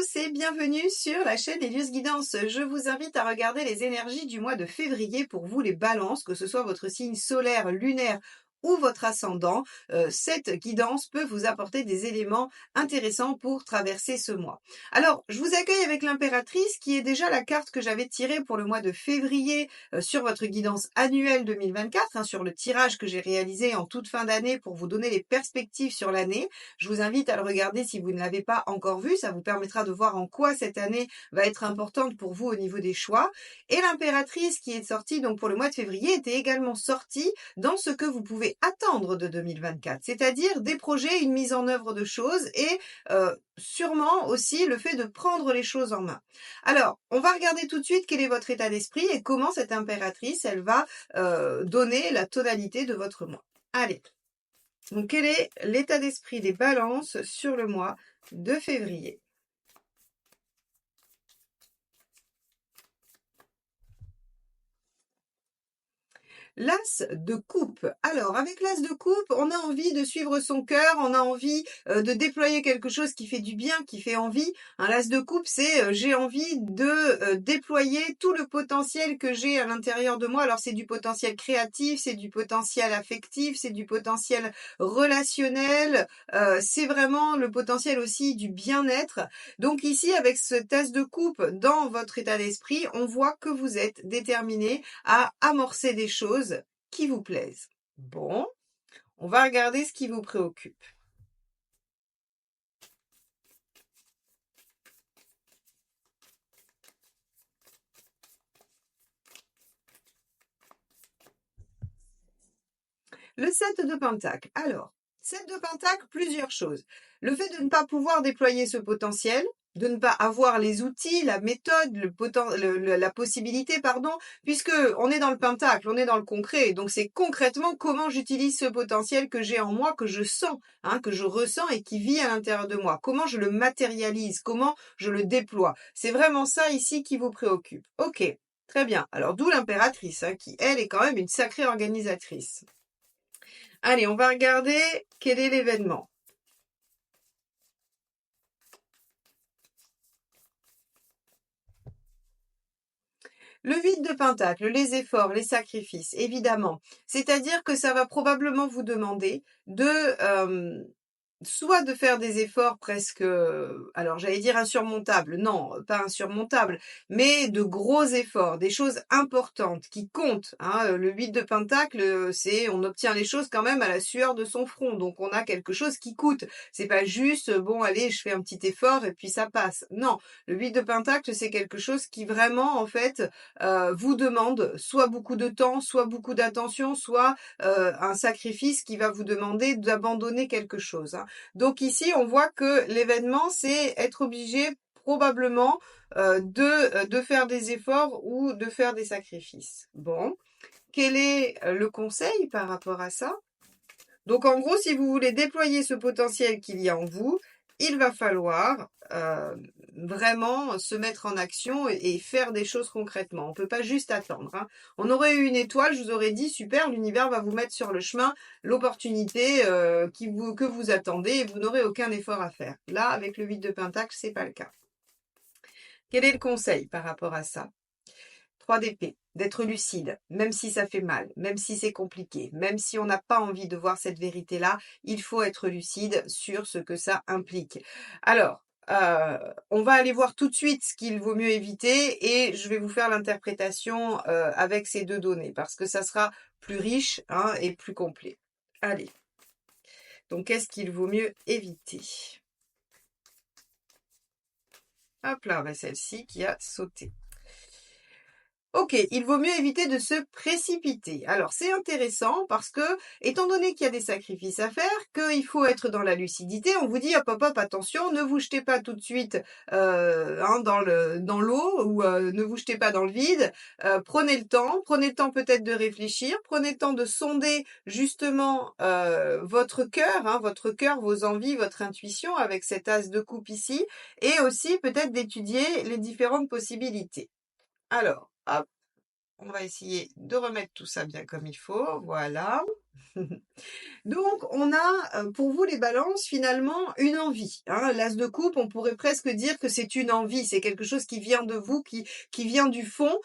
tous et bienvenue sur la chaîne Elios Guidance. Je vous invite à regarder les énergies du mois de février pour vous les balances, que ce soit votre signe solaire, lunaire ou votre ascendant. Cette guidance peut vous apporter des éléments intéressants pour traverser ce mois. Alors, je vous accueille avec l'impératrice qui est déjà la carte que j'avais tirée pour le mois de février sur votre guidance annuelle 2024, sur le tirage que j'ai réalisé en toute fin d'année pour vous donner les perspectives sur l'année. Je vous invite à le regarder si vous ne l'avez pas encore vu. Ça vous permettra de voir en quoi cette année va être importante pour vous au niveau des choix. Et l'impératrice qui est sortie donc pour le mois de février était également sortie dans ce que vous pouvez attendre de 2024, c'est-à-dire des projets, une mise en œuvre de choses et sûrement aussi le fait de prendre les choses en main. Alors, on va regarder tout de suite quel est votre état d'esprit et comment cette impératrice, elle va donner la tonalité de votre mois. Allez. Donc, quel est l'état d'esprit des balances sur le mois de février? L'as de coupe. Alors, avec l'as de coupe, on a envie de suivre son cœur, on a envie de déployer quelque chose qui fait du bien, qui fait envie. Un l'as de coupe, c'est j'ai envie de déployer tout le potentiel que j'ai à l'intérieur de moi. Alors, c'est du potentiel créatif, c'est du potentiel affectif, c'est du potentiel relationnel, c'est vraiment le potentiel aussi du bien-être. Donc ici, avec cet as de coupe dans votre état d'esprit, on voit que vous êtes déterminé à amorcer des choses qui vous plaisent. Bon, on va regarder ce qui vous préoccupe. Le 7 de Pentacle. Alors, 7 de Pentacle, plusieurs choses. Le fait de ne pas pouvoir déployer ce potentiel, de ne pas avoir les outils, la méthode, la possibilité, puisque on est dans le pentacle, on est dans le concret. Donc c'est concrètement comment j'utilise ce potentiel que j'ai en moi, que je sens, que je ressens et qui vit à l'intérieur de moi. Comment je le matérialise, comment je le déploie. C'est vraiment ça ici qui vous préoccupe. Ok, très bien. Alors d'où l'impératrice, qui elle est quand même une sacrée organisatrice. Allez, on va regarder quel est l'événement. Le vide de Pentacle, les efforts, les sacrifices, évidemment. C'est-à-dire que ça va probablement vous demander de soit de faire des efforts presque, alors j'allais dire insurmontables, non, pas insurmontables, mais de gros efforts, des choses importantes qui comptent. Le 8 de Pentacle, c'est on obtient les choses quand même à la sueur de son front, donc on a quelque chose qui coûte. C'est pas juste, bon allez, je fais un petit effort et puis ça passe. Non, le 8 de Pentacle, c'est quelque chose qui vraiment, en fait, vous demande soit beaucoup de temps, soit beaucoup d'attention, soit un sacrifice qui va vous demander d'abandonner quelque chose. Donc ici, on voit que l'événement, c'est être obligé probablement de faire des efforts ou de faire des sacrifices. Bon, quel est le conseil par rapport à ça? Donc en gros, si vous voulez déployer ce potentiel qu'il y a en vous, il va falloir vraiment se mettre en action et faire des choses concrètement. On ne peut pas juste attendre. On aurait eu une étoile, je vous aurais dit, super, l'univers va vous mettre sur le chemin l'opportunité que vous attendez et vous n'aurez aucun effort à faire. Là, avec le 8 de Pentacle, c'est pas le cas. Quel est le conseil par rapport à ça? 3 d'épée, d'être lucide, même si ça fait mal, même si c'est compliqué, même si on n'a pas envie de voir cette vérité-là, il faut être lucide sur ce que ça implique. Alors, on va aller voir tout de suite ce qu'il vaut mieux éviter et je vais vous faire l'interprétation avec ces deux données parce que ça sera plus riche et plus complet. Allez, donc qu'est-ce qu'il vaut mieux éviter? Hop là, celle-ci qui a sauté. Ok, il vaut mieux éviter de se précipiter. Alors c'est intéressant parce que, étant donné qu'il y a des sacrifices à faire, qu'il faut être dans la lucidité, on vous dit hop hop hop attention, ne vous jetez pas tout de suite dans l'eau ou ne vous jetez pas dans le vide. Prenez le temps peut-être de réfléchir, prenez le temps de sonder justement votre cœur, vos envies, votre intuition avec cet as de coupe ici, et aussi peut-être d'étudier les différentes possibilités. Alors, hop, on va essayer de remettre tout ça bien comme il faut. Voilà. Donc, on a pour vous les balances finalement une envie. Hein. L'as de coupe, on pourrait presque dire que c'est une envie, c'est quelque chose qui vient de vous, qui vient du fond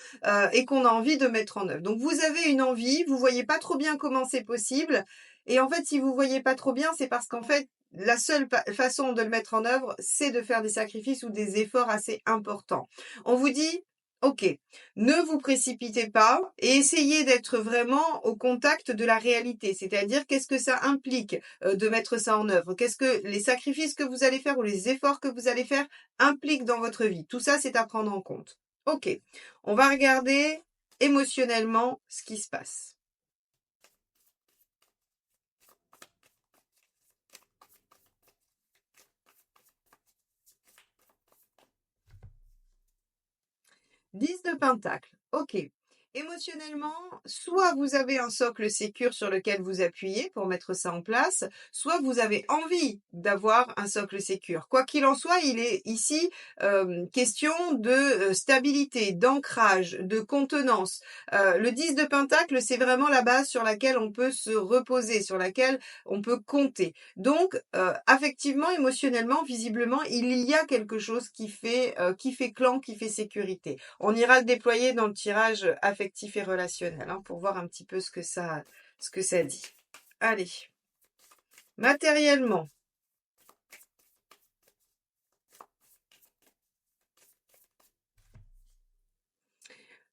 et qu'on a envie de mettre en œuvre. Donc, vous avez une envie, vous voyez pas trop bien comment c'est possible. Et en fait, si vous voyez pas trop bien, c'est parce qu'en fait, la seule façon de le mettre en œuvre, c'est de faire des sacrifices ou des efforts assez importants. On vous dit, OK, ne vous précipitez pas et essayez d'être vraiment au contact de la réalité. C'est-à-dire, qu'est-ce que ça implique de mettre ça en œuvre? Qu'est-ce que les sacrifices que vous allez faire ou les efforts que vous allez faire impliquent dans votre vie? Tout ça, c'est à prendre en compte. OK, on va regarder émotionnellement ce qui se passe. 10 de pentacle. OK. Émotionnellement, soit vous avez un socle sécure sur lequel vous appuyez pour mettre ça en place, soit vous avez envie d'avoir un socle sécure. Quoi qu'il en soit, il est ici question de stabilité, d'ancrage, de contenance. Le 10 de pentacle, c'est vraiment la base sur laquelle on peut se reposer, sur laquelle on peut compter. Donc, affectivement, émotionnellement, visiblement, il y a quelque chose qui fait clan, qui fait sécurité. On ira le déployer dans le tirage affectif et relationnel hein, pour voir un petit peu ce que ça dit. Allez, matériellement.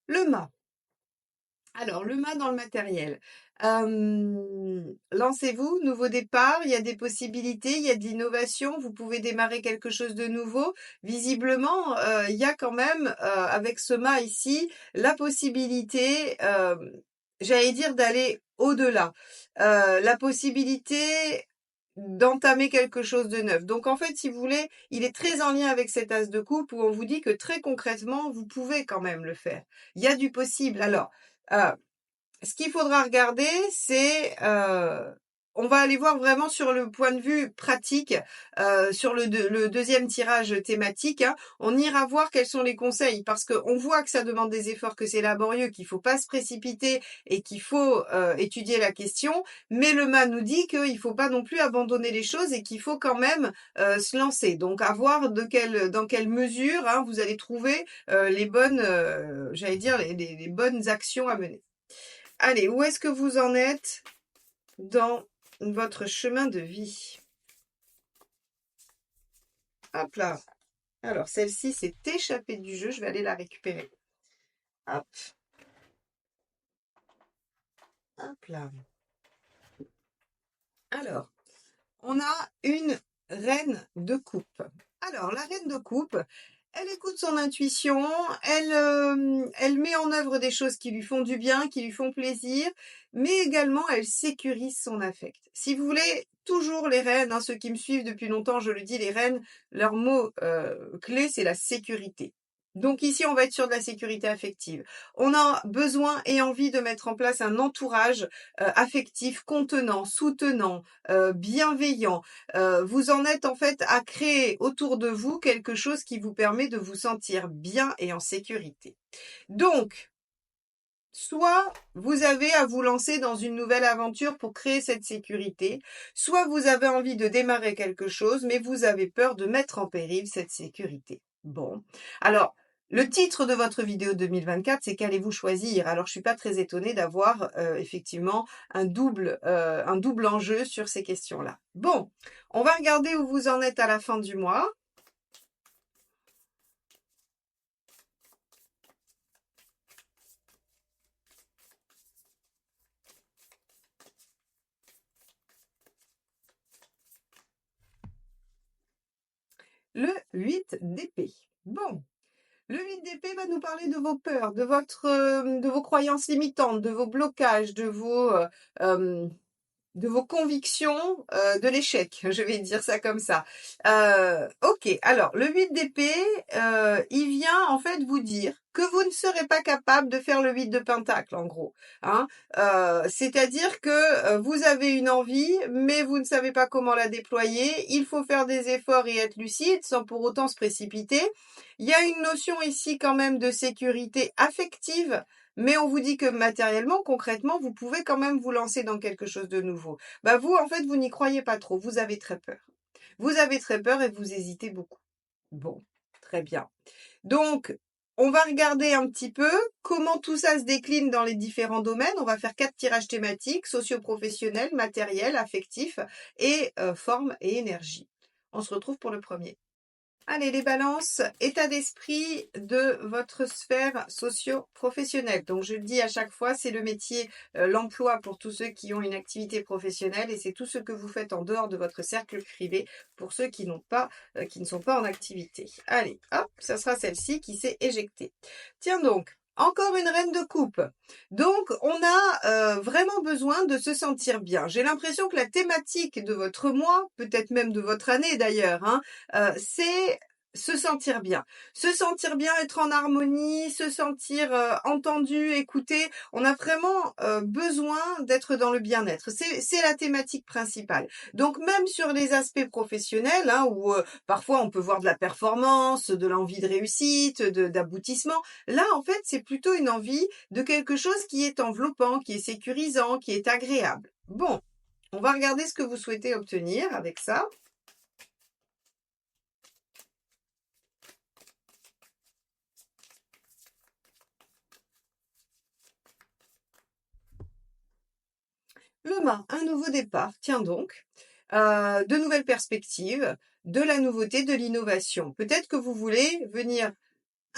Le mât. Alors, le mât dans le matériel. Lancez-vous, nouveau départ, il y a des possibilités, il y a de l'innovation, vous pouvez démarrer quelque chose de nouveau. Visiblement, il y a quand même, avec ce mât ici, la possibilité, j'allais dire d'aller au-delà. La possibilité d'entamer quelque chose de neuf. Donc en fait, si vous voulez, il est très en lien avec cet as de coupe où on vous dit que très concrètement, vous pouvez quand même le faire. Il y a du possible. Alors, ce qu'il faudra regarder, c'est, on va aller voir vraiment sur le point de vue pratique, sur le deuxième tirage thématique, hein. On ira voir quels sont les conseils parce qu'on voit que ça demande des efforts, que c'est laborieux, qu'il faut pas se précipiter et qu'il faut étudier la question. Mais le mât nous dit qu'il faut pas non plus abandonner les choses et qu'il faut quand même se lancer. Donc à voir dans quelle mesure hein, vous allez trouver les bonnes, j'allais dire les bonnes actions à mener. Allez, où est-ce que vous en êtes dans votre chemin de vie? Hop là. Alors, celle-ci s'est échappée du jeu. Je vais aller la récupérer. Hop. Hop là. Alors, on a une reine de coupe. Alors, la reine de coupe, elle écoute son intuition, elle met en œuvre des choses qui lui font du bien, qui lui font plaisir, mais également elle sécurise son affect. Si vous voulez, toujours les reines, hein, ceux qui me suivent depuis longtemps, je le dis, les reines, leur mot clé, c'est la sécurité. Donc ici, on va être sur de la sécurité affective. On a besoin et envie de mettre en place un entourage affectif, contenant, soutenant, bienveillant. Vous en êtes en fait à créer autour de vous quelque chose qui vous permet de vous sentir bien et en sécurité. Donc, soit vous avez à vous lancer dans une nouvelle aventure pour créer cette sécurité, soit vous avez envie de démarrer quelque chose, mais vous avez peur de mettre en péril cette sécurité. Bon, alors le titre de votre vidéo 2024, c'est qu'allez-vous choisir? Alors, je suis pas très étonnée d'avoir effectivement un double enjeu sur ces questions-là. Bon, on va regarder où vous en êtes à la fin du mois. Le 8 d'épée. Bon, le 8 d'épée va nous parler de vos peurs, de vos croyances limitantes, de vos blocages, de vos convictions, de l'échec, je vais dire ça comme ça. OK, alors le 8 d'épée, il vient en fait vous dire que vous ne serez pas capable de faire le 8 de pentacle, en gros. Hein. C'est-à-dire que vous avez une envie, mais vous ne savez pas comment la déployer. Il faut faire des efforts et être lucide sans pour autant se précipiter. Il y a une notion ici quand même de sécurité affective, mais on vous dit que matériellement, concrètement, vous pouvez quand même vous lancer dans quelque chose de nouveau. Bah vous, en fait, vous n'y croyez pas trop. Vous avez très peur. Vous avez très peur et vous hésitez beaucoup. Bon, très bien. Donc, on va regarder un petit peu comment tout ça se décline dans les différents domaines. On va faire 4 tirages thématiques, socio-professionnels, matériels, affectifs et forme et énergie. On se retrouve pour le premier. Allez, les balances, état d'esprit de votre sphère socio-professionnelle. Donc, je le dis à chaque fois, c'est le métier, l'emploi pour tous ceux qui ont une activité professionnelle et c'est tout ce que vous faites en dehors de votre cercle privé pour ceux qui n'ont pas, qui ne sont pas en activité. Allez, hop, ça sera celle-ci qui s'est éjectée. Tiens donc, encore une reine de coupe. Donc, on a vraiment besoin de se sentir bien. J'ai l'impression que la thématique de votre mois, peut-être même de votre année d'ailleurs, hein, c'est se sentir bien. Se sentir bien, être en harmonie, se sentir entendu, écouté. On a vraiment besoin d'être dans le bien-être. C'est la thématique principale. Donc même sur les aspects professionnels, hein, où parfois on peut voir de la performance, de l'envie de réussite, d'aboutissement, là en fait c'est plutôt une envie de quelque chose qui est enveloppant, qui est sécurisant, qui est agréable. Bon, on va regarder ce que vous souhaitez obtenir avec ça. Le mât, un nouveau départ, tiens donc, de nouvelles perspectives, de la nouveauté, de l'innovation. Peut-être que vous voulez venir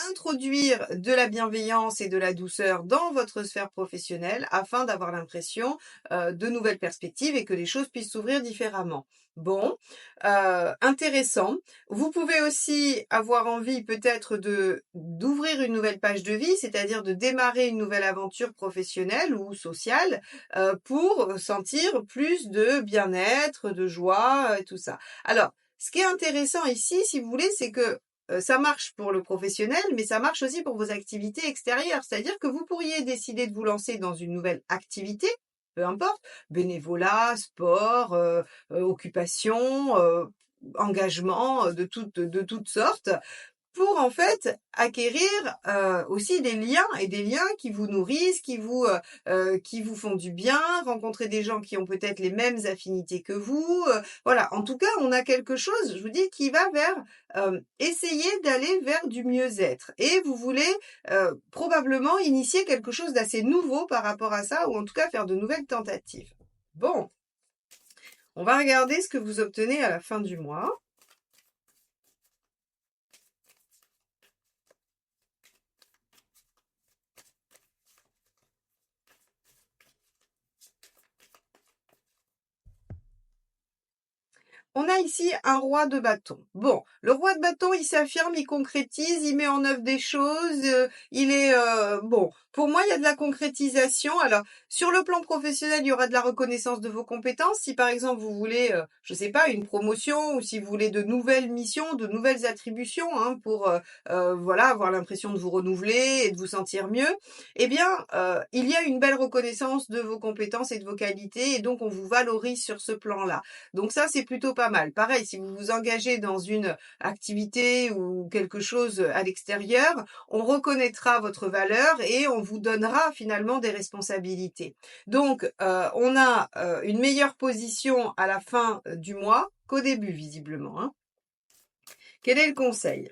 introduire de la bienveillance et de la douceur dans votre sphère professionnelle afin d'avoir l'impression de nouvelles perspectives et que les choses puissent s'ouvrir différemment. Bon, intéressant. Vous pouvez aussi avoir envie peut-être d'ouvrir une nouvelle page de vie, c'est-à-dire de démarrer une nouvelle aventure professionnelle ou sociale pour sentir plus de bien-être, de joie et tout ça. Alors, ce qui est intéressant ici, si vous voulez, c'est que ça marche pour le professionnel, mais ça marche aussi pour vos activités extérieures. C'est-à-dire que vous pourriez décider de vous lancer dans une nouvelle activité, peu importe, bénévolat, sport, occupation, engagement de toutes sortes, pour en fait acquérir aussi des liens et des liens qui vous nourrissent, qui vous font du bien, rencontrer des gens qui ont peut-être les mêmes affinités que vous. Voilà, en tout cas, on a quelque chose, je vous dis, qui va vers essayer d'aller vers du mieux-être. Et vous voulez probablement initier quelque chose d'assez nouveau par rapport à ça, ou en tout cas faire de nouvelles tentatives. Bon, on va regarder ce que vous obtenez à la fin du mois. On a ici un roi de bâton. Bon, le roi de bâton, il s'affirme, il concrétise, il met en œuvre des choses, il est bon. Pour moi, il y a de la concrétisation. Alors, sur le plan professionnel, il y aura de la reconnaissance de vos compétences. Si par exemple vous voulez, je sais pas, une promotion ou si vous voulez de nouvelles missions, de nouvelles attributions, hein, pour voilà avoir l'impression de vous renouveler et de vous sentir mieux, eh bien, il y a une belle reconnaissance de vos compétences et de vos qualités, et donc on vous valorise sur ce plan-là. Donc ça, c'est plutôt pas mal. Pareil, si vous vous engagez dans une activité ou quelque chose à l'extérieur, on reconnaîtra votre valeur et on vous donnera finalement des responsabilités. Donc, on a une meilleure position à la fin du mois qu'au début, visiblement. Hein. Quel est le conseil ?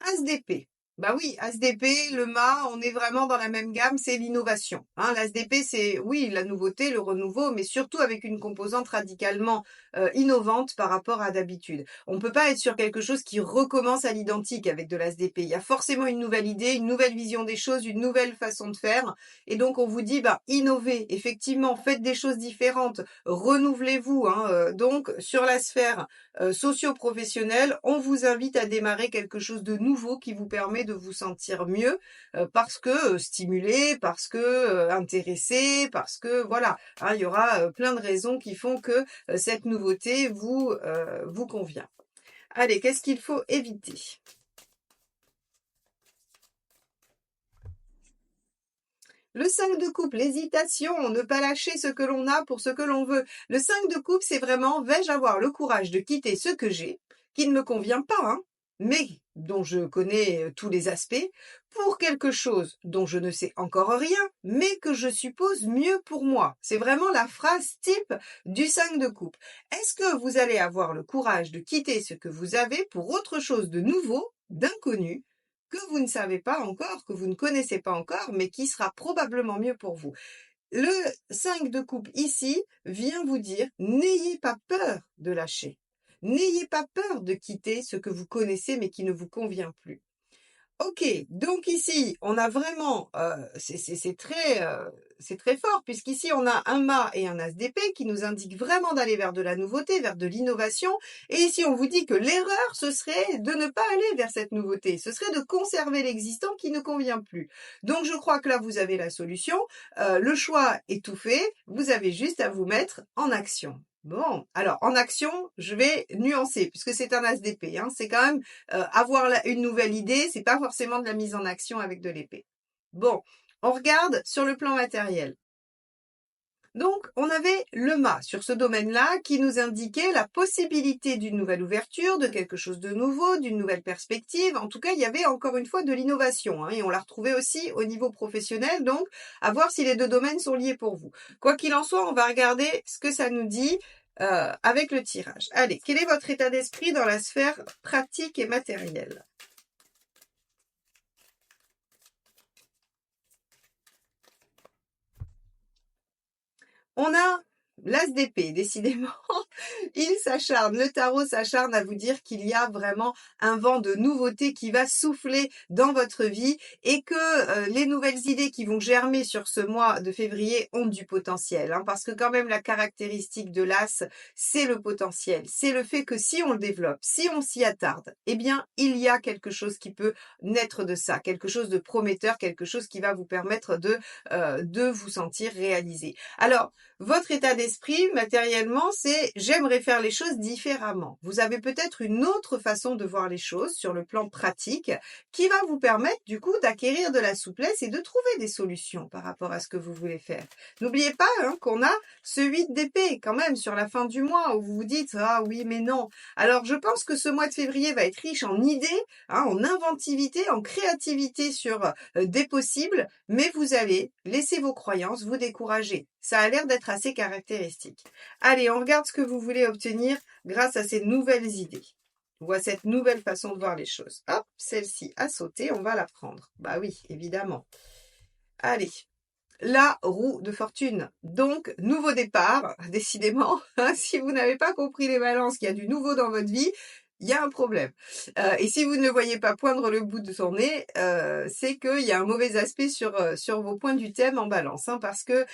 As d'épée. Bah oui, As d'épée, le mât, on est vraiment dans la même gamme, c'est l'innovation. Hein, l'As d'épée, c'est oui, la nouveauté, le renouveau, mais surtout avec une composante radicalement innovante par rapport à d'habitude. On peut pas être sur quelque chose qui recommence à l'identique avec de l'As d'épée. Il y a forcément une nouvelle idée, une nouvelle vision des choses, une nouvelle façon de faire. Et donc on vous dit, bah innovez, effectivement, faites des choses différentes, renouvelez-vous. Hein, donc sur la sphère socio-professionnelle, on vous invite à démarrer quelque chose de nouveau qui vous permet de vous sentir mieux parce que stimulé, parce que intéressé, parce que voilà, hein, il y aura plein de raisons qui font que cette nouveauté vous convient. Allez, qu'est-ce qu'il faut éviter? Le 5 de coupe, l'hésitation, ne pas lâcher ce que l'on a pour ce que l'on veut. Le 5 de coupe, c'est vraiment, vais-je avoir le courage de quitter ce que j'ai, qui ne me convient pas, hein, mais dont je connais tous les aspects, pour quelque chose dont je ne sais encore rien, mais que je suppose mieux pour moi. C'est vraiment la phrase type du 5 de coupe. Est-ce que vous allez avoir le courage de quitter ce que vous avez pour autre chose de nouveau, d'inconnu, que vous ne savez pas encore, que vous ne connaissez pas encore, mais qui sera probablement mieux pour vous? Le 5 de coupe ici vient vous dire, n'ayez pas peur de lâcher. N'ayez pas peur de quitter ce que vous connaissez mais qui ne vous convient plus. OK, donc ici, on a vraiment, c'est très fort puisqu'ici on a un mât et un as d'épée qui nous indiquent vraiment d'aller vers de la nouveauté, vers de l'innovation et ici on vous dit que l'erreur ce serait de ne pas aller vers cette nouveauté, ce serait de conserver l'existant qui ne convient plus. Donc je crois que là vous avez la solution, le choix est tout fait, vous avez juste à vous mettre en action. Bon, alors en action, je vais nuancer puisque c'est un as d'épée, hein, c'est quand même avoir une nouvelle idée, c'est pas forcément de la mise en action avec de l'épée. Bon, on regarde sur le plan matériel. Donc, on avait le mât sur ce domaine-là qui nous indiquait la possibilité d'une nouvelle ouverture, de quelque chose de nouveau, d'une nouvelle perspective. En tout cas, il y avait encore une fois de l'innovation, hein, et on l'a retrouvé aussi au niveau professionnel. Donc, à voir si les deux domaines sont liés pour vous. Quoi qu'il en soit, on va regarder ce que ça nous dit avec le tirage. Allez, quel est votre état d'esprit dans la sphère pratique et matérielle? On a l'as d'épée, décidément, il s'acharne, le tarot s'acharne à vous dire qu'il y a vraiment un vent de nouveauté qui va souffler dans votre vie et que les nouvelles idées qui vont germer sur ce mois de février ont du potentiel. Hein, parce que quand même la caractéristique de l'as, c'est le potentiel. C'est le fait que si on le développe, si on s'y attarde, eh bien il y a quelque chose qui peut naître de ça, quelque chose de prometteur, quelque chose qui va vous permettre de vous sentir réalisé. Alors, votre état d'esprit, matériellement, c'est j'aimerais faire les choses différemment. Vous avez peut-être une autre façon de voir les choses sur le plan pratique qui va vous permettre du coup d'acquérir de la souplesse et de trouver des solutions par rapport à ce que vous voulez faire. N'oubliez pas hein, qu'on a ce 8 d'épée quand même sur la fin du mois où vous vous dites ah oui mais non. Alors je pense que ce mois de février va être riche en idées, hein, en inventivité, en créativité sur des possibles, mais vous allez laisser vos croyances vous décourager. Ça a l'air d'être assez caractéristique. Allez, on regarde ce que vous voulez obtenir grâce à ces nouvelles idées ou à cette nouvelle façon de voir les choses. Hop, celle-ci a sauté, on va la prendre. Bah oui, évidemment. Allez, la roue de fortune. Donc, nouveau départ, décidément. Si vous n'avez pas compris les balances, qu'il y a du nouveau dans votre vie, il y a un problème. Et si vous ne le voyez pas poindre le bout de son nez, c'est qu'il y a un mauvais aspect sur vos points du thème en balance. Hein, parce que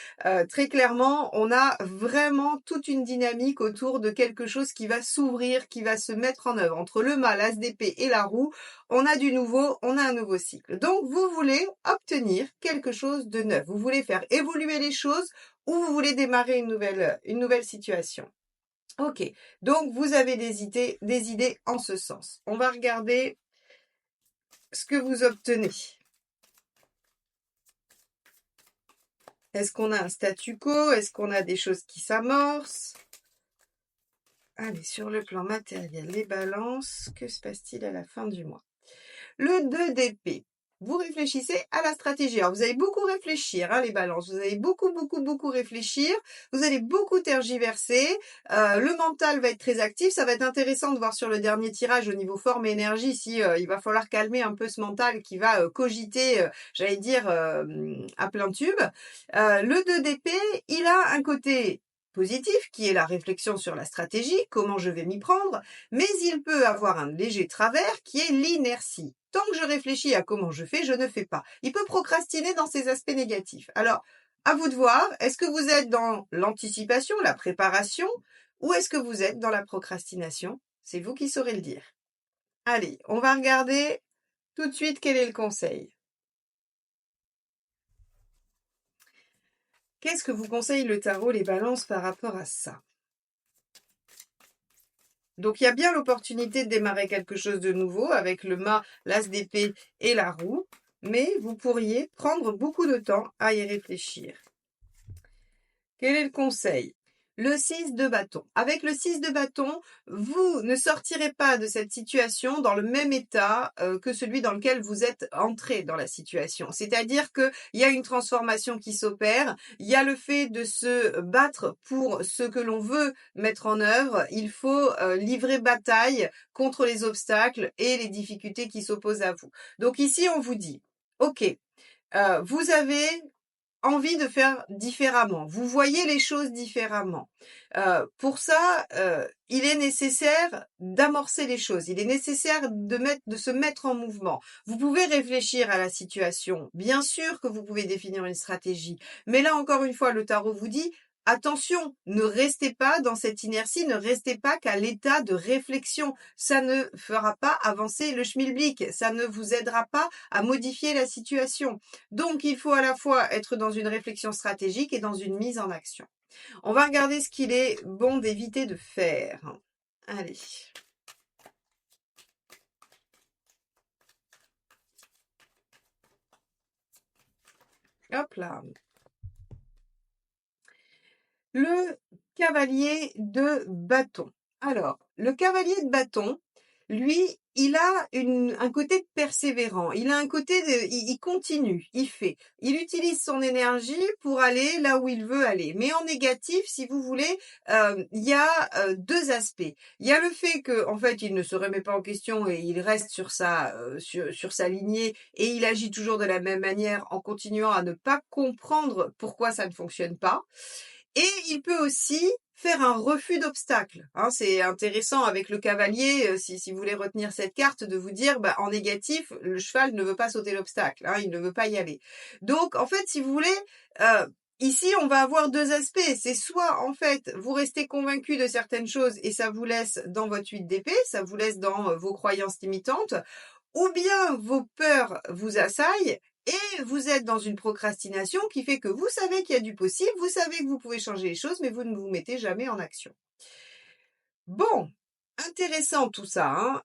très clairement, on a vraiment toute une dynamique autour de quelque chose qui va s'ouvrir, qui va se mettre en œuvre. Entre le mât, l'as d'épée et la roue, on a du nouveau, on a un nouveau cycle. Donc, vous voulez obtenir quelque chose de neuf. Vous voulez faire évoluer les choses ou vous voulez démarrer une nouvelle situation. Ok, donc vous avez des idées en ce sens. On va regarder ce que vous obtenez. Est-ce qu'on a un statu quo? Est-ce qu'on a des choses qui s'amorcent? Allez, sur le plan matériel, les balances, que se passe-t-il à la fin du mois? Le 2 d'épée. Vous réfléchissez à la stratégie. Alors, vous allez beaucoup réfléchir, hein, les balances. Vous allez beaucoup réfléchir. Vous allez beaucoup tergiverser. Le mental va être très actif. Ça va être intéressant de voir sur le dernier tirage au niveau forme et énergie si il va falloir calmer un peu ce mental qui va cogiter, j'allais dire, à plein tube. Le 2 d'épée, il a un côté positif qui est la réflexion sur la stratégie, comment je vais m'y prendre, mais il peut avoir un léger travers qui est l'inertie. Tant que je réfléchis à comment je fais, je ne fais pas. Il peut procrastiner dans ses aspects négatifs. Alors, à vous de voir, est-ce que vous êtes dans l'anticipation, la préparation, ou est-ce que vous êtes dans la procrastination? C'est vous qui saurez le dire. Allez, on va regarder Tout de suite, quel est le conseil? Qu'est-ce que vous conseille le tarot, les balances par rapport à ça? Donc il y a bien l'opportunité de démarrer quelque chose de nouveau avec le mât, l'as d'épée et la roue, mais vous pourriez prendre beaucoup de temps à y réfléchir. Quel est le conseil? Le 6 de bâton. Avec le 6 de bâton, vous ne sortirez pas de cette situation dans le même état que celui dans lequel vous êtes entré dans la situation. C'est-à-dire qu'il y a une transformation qui s'opère, il y a le fait de se battre pour ce que l'on veut mettre en œuvre, il faut livrer bataille contre les obstacles et les difficultés qui s'opposent à vous. Donc ici, on vous dit, ok, vous avez envie de faire différemment. Vous voyez les choses différemment. Pour ça, il est nécessaire d'amorcer les choses. Il est nécessaire de se mettre en mouvement. Vous pouvez réfléchir à la situation. Bien sûr que vous pouvez définir une stratégie. Mais là, encore une fois, le tarot vous dit, attention, ne restez pas dans cette inertie, ne restez pas qu'à l'état de réflexion. Ça ne fera pas avancer le schmilblick. Ça ne vous aidera pas à modifier la situation. Donc, il faut à la fois être dans une réflexion stratégique et dans une mise en action. On va regarder ce qu'il est bon d'éviter de faire. Allez. Hop là. Le cavalier de bâton. Alors, le cavalier de bâton, lui, il a un côté persévérant. Il a un côté il continue, il fait. Il utilise son énergie pour aller là où il veut aller. Mais en négatif, si vous voulez, il y a deux aspects. Il y a le fait que, en fait, il ne se remet pas en question et il reste sur sa lignée et il agit toujours de la même manière en continuant à ne pas comprendre pourquoi ça ne fonctionne pas. Et il peut aussi faire un refus d'obstacle. Hein, c'est intéressant avec le cavalier, si vous voulez retenir cette carte, de vous dire, en négatif, le cheval ne veut pas sauter l'obstacle, hein, il ne veut pas y aller. Donc, en fait, si vous voulez, ici, on va avoir deux aspects. C'est soit, en fait, vous restez convaincu de certaines choses et ça vous laisse dans votre 8 d'épée, ça vous laisse dans vos croyances limitantes, ou bien vos peurs vous assaillent et vous êtes dans une procrastination qui fait que vous savez qu'il y a du possible, vous savez que vous pouvez changer les choses, mais vous ne vous mettez jamais en action. Bon, intéressant tout ça.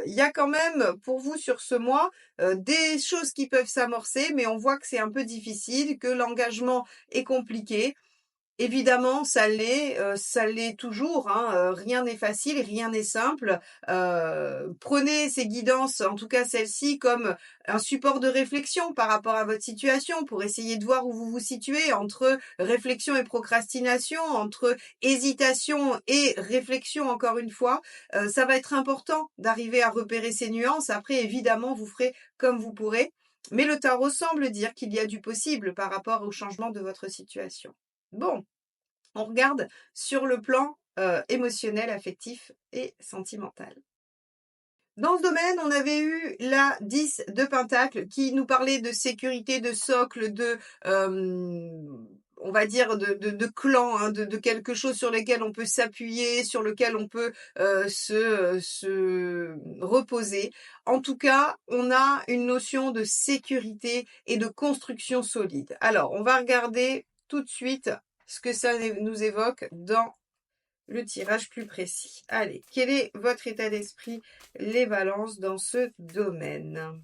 Il y a quand même pour vous sur ce mois des choses qui peuvent s'amorcer, mais on voit que c'est un peu difficile, que l'engagement est compliqué. Évidemment, ça l'est toujours, hein, rien n'est facile, rien n'est simple. Prenez ces guidances, en tout cas celle-ci, comme un support de réflexion par rapport à votre situation pour essayer de voir où vous vous situez entre réflexion et procrastination, entre hésitation et réflexion encore une fois. Ça va être important d'arriver à repérer ces nuances. Après, évidemment, vous ferez comme vous pourrez. Mais le tarot semble dire qu'il y a du possible par rapport au changement de votre situation. Bon, on regarde sur le plan émotionnel, affectif et sentimental. Dans ce domaine, on avait eu la 10 de Pentacle qui nous parlait de sécurité, de socle, on va dire, de clan, hein, de quelque chose sur lequel on peut s'appuyer, sur lequel on peut se reposer. En tout cas, on a une notion de sécurité et de construction solide. Alors, on va regarder tout de suite ce que ça nous évoque dans le tirage plus précis. Allez, quel est votre état d'esprit, les balances, dans ce domaine?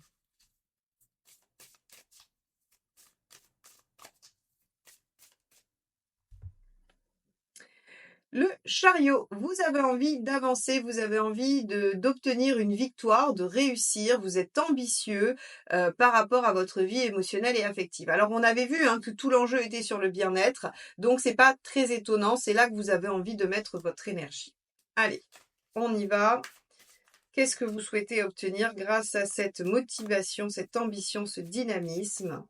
Le chariot, vous avez envie d'avancer, vous avez envie d'obtenir une victoire, de réussir, vous êtes ambitieux par rapport à votre vie émotionnelle et affective. Alors on avait vu que tout l'enjeu était sur le bien-être, donc c'est pas très étonnant, c'est là que vous avez envie de mettre votre énergie. Allez, on y va. Qu'est-ce que vous souhaitez obtenir grâce à cette motivation, cette ambition, ce dynamisme?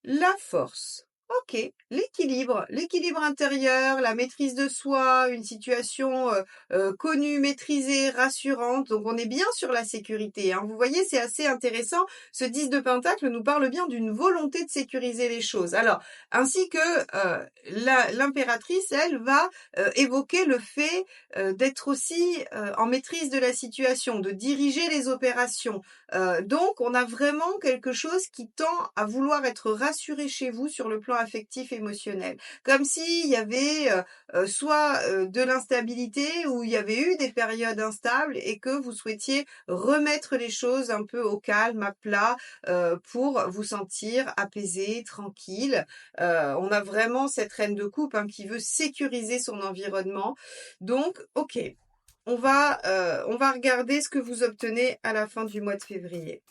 La force. OK, l'équilibre intérieur, la maîtrise de soi, une situation, connue, maîtrisée, rassurante, donc on est bien sur la sécurité, hein. Vous voyez, c'est assez intéressant. Ce 10 de pentacle nous parle bien d'une volonté de sécuriser les choses. Alors, ainsi que, l'impératrice, elle, va, évoquer le fait, d'être aussi, en maîtrise de la situation, de diriger les opérations. Donc on a vraiment quelque chose qui tend à vouloir être rassuré chez vous sur le plan affectif émotionnel. Comme s'il y avait, soit, de l'instabilité ou il y avait eu des périodes instables et que vous souhaitiez remettre les choses un peu au calme, à plat, pour vous sentir apaisé, tranquille. On a vraiment cette reine de coupe, hein, qui veut sécuriser son environnement. Donc OK, on va regarder ce que vous obtenez à la fin du mois de février.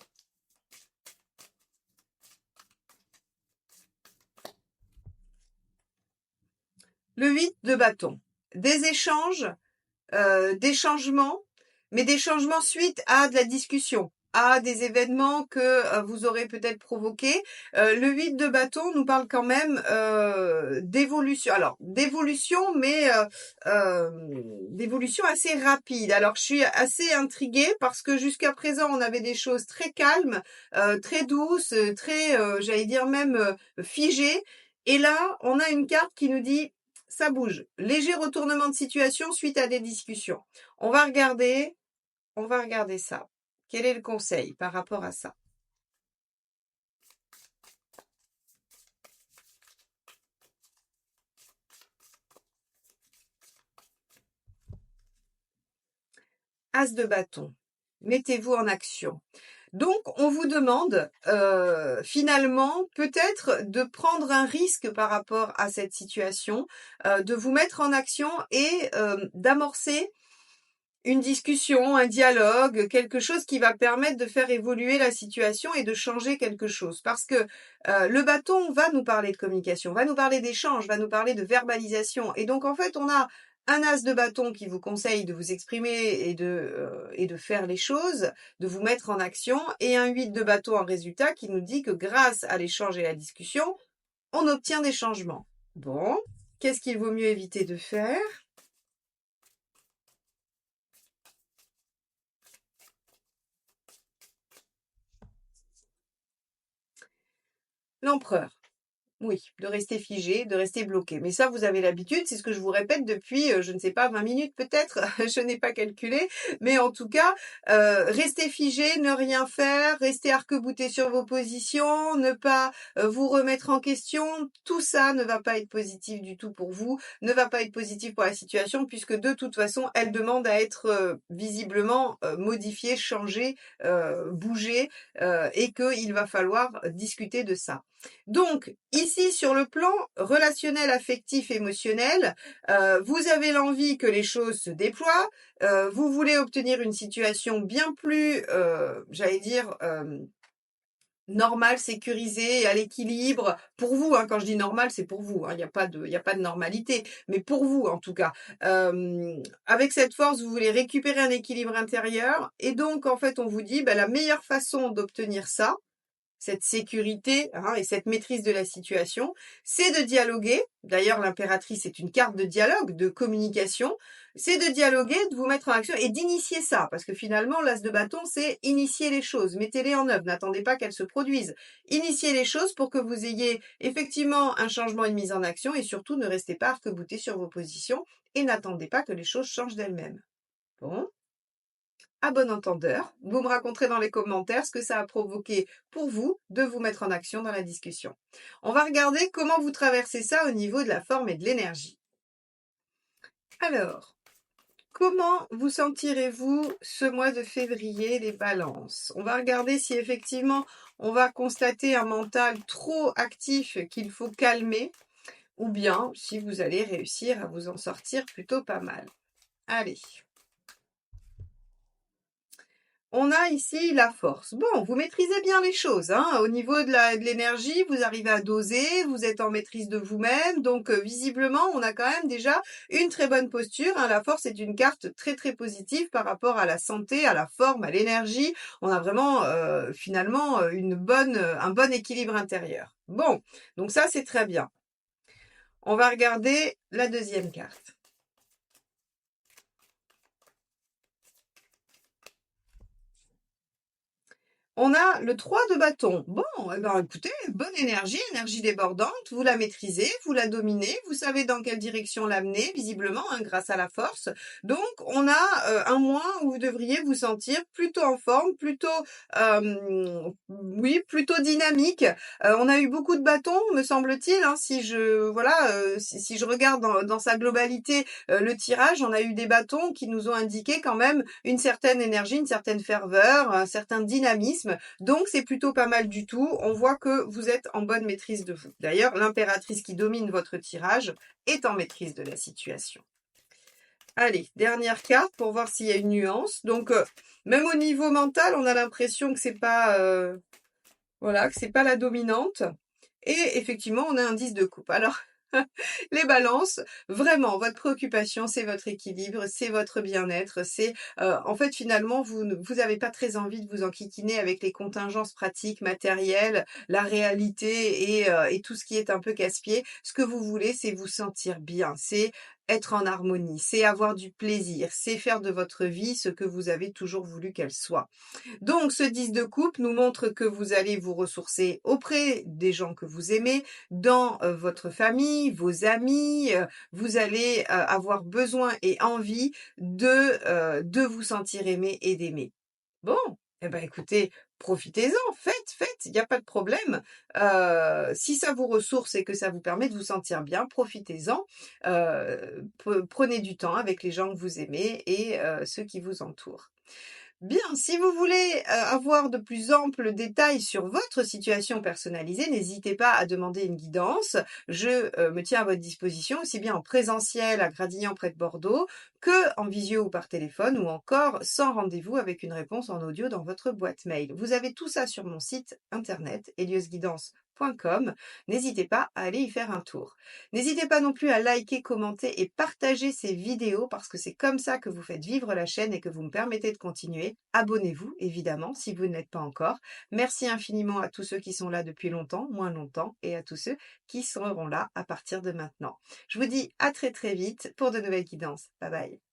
Le 8 de bâton. Des échanges, des changements, mais des changements suite à de la discussion, à des événements que vous aurez peut-être provoqués. Le 8 de bâton nous parle quand même d'évolution. Alors, d'évolution, mais d'évolution assez rapide. Alors, je suis assez intriguée parce que jusqu'à présent, on avait des choses très calmes, très douces, très, j'allais dire même figées. Et là, on a une carte qui nous dit ça bouge. Léger retournement de situation suite à des discussions. On va regarder, on va regarder ça. Quel est le conseil par rapport à ça? As de bâton. Mettez-vous en action. Donc, on vous demande finalement peut-être de prendre un risque par rapport à cette situation, de vous mettre en action et d'amorcer une discussion, un dialogue, quelque chose qui va permettre de faire évoluer la situation et de changer quelque chose. Parce que le bâton va nous parler de communication, va nous parler d'échange, va nous parler de verbalisation. Et donc en fait, on a un as de bâton qui vous conseille de vous exprimer et de faire les choses, de vous mettre en action, et un 8 de bâton en résultat qui nous dit que grâce à l'échange et la discussion, on obtient des changements. Bon, qu'est-ce qu'il vaut mieux éviter de faire? L'empereur. Oui, de rester figé, de rester bloqué. Mais ça, vous avez l'habitude, c'est ce que je vous répète depuis, je ne sais pas, 20 minutes peut-être, je n'ai pas calculé. Mais en tout cas, rester figé, ne rien faire, rester arc-bouté sur vos positions, ne pas vous remettre en question, tout ça ne va pas être positif du tout pour vous, ne va pas être positif pour la situation, puisque de toute façon, elle demande à être visiblement modifiée, changée, bougée, et qu'il va falloir discuter de ça. Donc, ici, sur le plan relationnel, affectif, émotionnel, vous avez l'envie que les choses se déploient, vous voulez obtenir une situation bien plus, j'allais dire, normale, sécurisée, à l'équilibre, pour vous, hein, quand je dis normal, c'est pour vous, hein, il y a pas de normalité, mais pour vous en tout cas. Avec cette force, vous voulez récupérer un équilibre intérieur et donc en fait, on vous dit, bah, la meilleure façon d'obtenir ça, cette sécurité, hein, et cette maîtrise de la situation, c'est de dialoguer. D'ailleurs, l'impératrice est une carte de dialogue, de communication. C'est de dialoguer, de vous mettre en action et d'initier ça. Parce que finalement, l'as de bâton, c'est initier les choses. Mettez-les en œuvre. N'attendez pas qu'elles se produisent. Initiez les choses pour que vous ayez effectivement un changement, une mise en action et surtout ne restez pas arc-boutés sur vos positions et n'attendez pas que les choses changent d'elles-mêmes. Bon. À bon entendeur, vous me raconterez dans les commentaires ce que ça a provoqué pour vous de vous mettre en action dans la discussion. On va regarder comment vous traversez ça au niveau de la forme et de l'énergie. Alors, comment vous sentirez-vous ce mois de février, les balances? On va regarder si effectivement on va constater un mental trop actif qu'il faut calmer ou bien si vous allez réussir à vous en sortir plutôt pas mal. Allez. On a ici la force. Bon, vous maîtrisez bien les choses, hein. Au niveau de l'énergie, vous arrivez à doser, vous êtes en maîtrise de vous-même, donc visiblement, on a quand même déjà une très bonne posture, hein. La force est une carte très, très positive par rapport à la santé, à la forme, à l'énergie. On a vraiment, finalement, un bon équilibre intérieur. Bon, donc ça, c'est très bien. On va regarder la deuxième carte. On a le 3 de bâton. Bon, eh ben, écoutez, bonne énergie, énergie débordante, vous la maîtrisez, vous la dominez, vous savez dans quelle direction l'amener, visiblement, hein, grâce à la force. Donc, on a un mois où vous devriez vous sentir plutôt en forme, plutôt, oui, plutôt dynamique. On a eu beaucoup de bâtons, me semble-t-il, hein, si je regarde dans sa globalité le tirage, on a eu des bâtons qui nous ont indiqué quand même une certaine énergie, une certaine ferveur, un certain dynamisme. Donc, c'est plutôt pas mal du tout. On voit que vous êtes en bonne maîtrise de vous. D'ailleurs, l'impératrice qui domine votre tirage est en maîtrise de la situation. Allez, dernière carte pour voir s'il y a une nuance. Donc, même au niveau mental, on a l'impression que c'est pas la dominante. Et effectivement, on a un 10 de coupe. Alors, les balances, vraiment, votre préoccupation, c'est votre équilibre, c'est votre bien-être, en fait, finalement, vous avez pas très envie de vous enquiquiner avec les contingences pratiques, matérielles, la réalité et tout ce qui est un peu casse-pied. Ce que vous voulez, c'est vous sentir bien, c'est être en harmonie, c'est avoir du plaisir, c'est faire de votre vie ce que vous avez toujours voulu qu'elle soit. Donc, ce 10 de coupe nous montre que vous allez vous ressourcer auprès des gens que vous aimez, dans votre famille, vos amis. Vous allez avoir besoin et envie de vous sentir aimé et d'aimer. Bon, eh ben écoutez, profitez-en, faites, il n'y a pas de problème. Si ça vous ressource et que ça vous permet de vous sentir bien, profitez-en. Prenez du temps avec les gens que vous aimez et ceux qui vous entourent. Bien, si vous voulez avoir de plus amples détails sur votre situation personnalisée, n'hésitez pas à demander une guidance. Je me tiens à votre disposition, aussi bien en présentiel à Gradignan près de Bordeaux, que en visio ou par téléphone, ou encore sans rendez-vous avec une réponse en audio dans votre boîte mail. Vous avez tout ça sur mon site internet eliosguidance.com. N'hésitez pas à aller y faire un tour. N'hésitez pas non plus à liker, commenter et partager ces vidéos parce que c'est comme ça que vous faites vivre la chaîne et que vous me permettez de continuer. Abonnez-vous, évidemment, si vous ne l'êtes pas encore. Merci infiniment à tous ceux qui sont là depuis longtemps, moins longtemps, et à tous ceux qui seront là à partir de maintenant. Je vous dis à très très vite pour de nouvelles guidances. Bye bye.